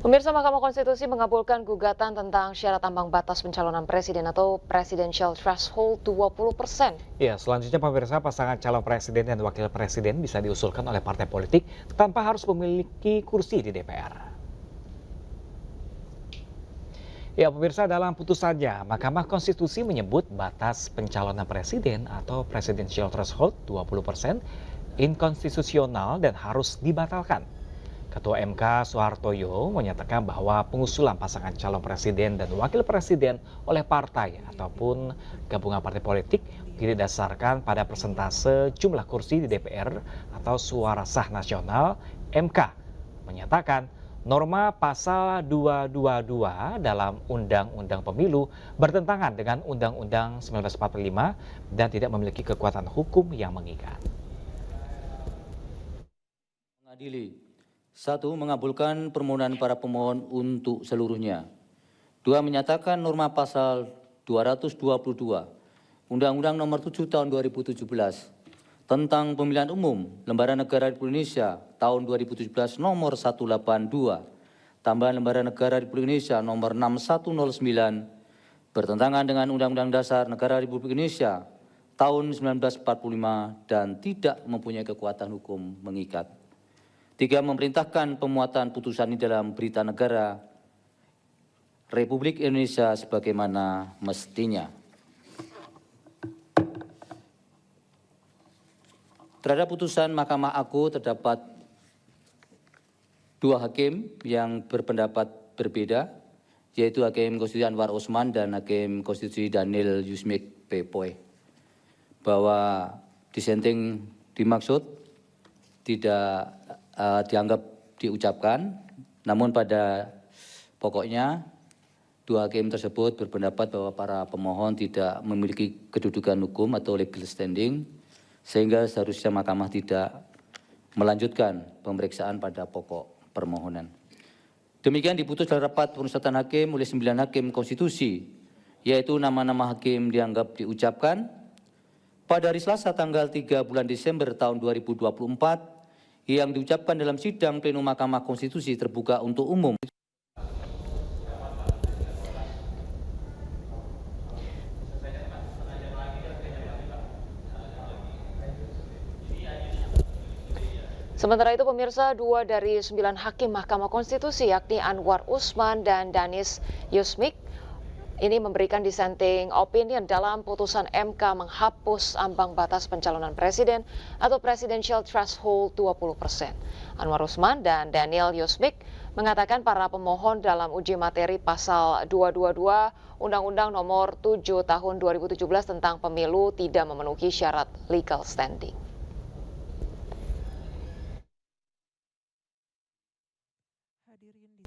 Pemirsa, Mahkamah Konstitusi mengabulkan gugatan tentang syarat ambang batas pencalonan presiden atau presidential threshold 20%. Ya, selanjutnya pemirsa pasangan calon presiden dan wakil presiden bisa diusulkan oleh partai politik tanpa harus memiliki kursi di DPR. Ya, pemirsa, dalam putusannya, Mahkamah Konstitusi menyebut batas pencalonan presiden atau presidential threshold 20% inkonstitusional dan harus dibatalkan. Ketua MK Soehartojo menyatakan bahwa pengusulan pasangan calon presiden dan wakil presiden oleh partai ataupun gabungan partai politik didasarkan pada persentase jumlah kursi di DPR atau suara sah nasional. MK menyatakan norma pasal 222 dalam Undang-Undang Pemilu bertentangan dengan Undang-Undang 1945 dan tidak memiliki kekuatan hukum yang mengikat. Mengadili. 1. Mengabulkan permohonan para pemohon untuk seluruhnya. 2. Menyatakan norma pasal 222 Undang-Undang Nomor 7 Tahun 2017 tentang Pemilihan Umum Lembaga Negara Republik Indonesia tahun 2017 Nomor 182 tambahan Lembaga Negara Republik Indonesia Nomor 6109 bertentangan dengan Undang-Undang Dasar Negara Republik Indonesia tahun 1945 dan tidak mempunyai kekuatan hukum mengikat. 3. Memerintahkan pemuatan putusan ini dalam Berita Negara Republik Indonesia sebagaimana mestinya. Terhadap putusan Mahkamah Agung terdapat 2 hakim yang berpendapat berbeda, yaitu Hakim Konstitusi Anwar Usman dan Hakim Konstitusi Daniel Yusmik Pepoe, bahwa dissenting dimaksud tidak dianggap diucapkan, namun pada pokoknya 2 hakim tersebut berpendapat bahwa para pemohon tidak memiliki kedudukan hukum atau legal standing, sehingga seharusnya mahkamah tidak melanjutkan pemeriksaan pada pokok permohonan. Demikian diputus dalam rapat pemusatan hakim oleh 9 hakim konstitusi, yaitu nama-nama hakim dianggap diucapkan pada hari Selasa tanggal 3 bulan Desember tahun 2024 yang diucapkan dalam sidang plenum Mahkamah Konstitusi terbuka untuk umum. Sementara itu pemirsa, 2 dari 9 hakim Mahkamah Konstitusi yakni Anwar Usman dan Daniel Yusmik ini memberikan dissenting opinion dalam putusan MK menghapus ambang batas pencalonan presiden atau presidential threshold 20%. Anwar Usman dan Daniel Yusmik mengatakan para pemohon dalam uji materi pasal 222 Undang-Undang Nomor 7 Tahun 2017 tentang Pemilu tidak memenuhi syarat legal standing.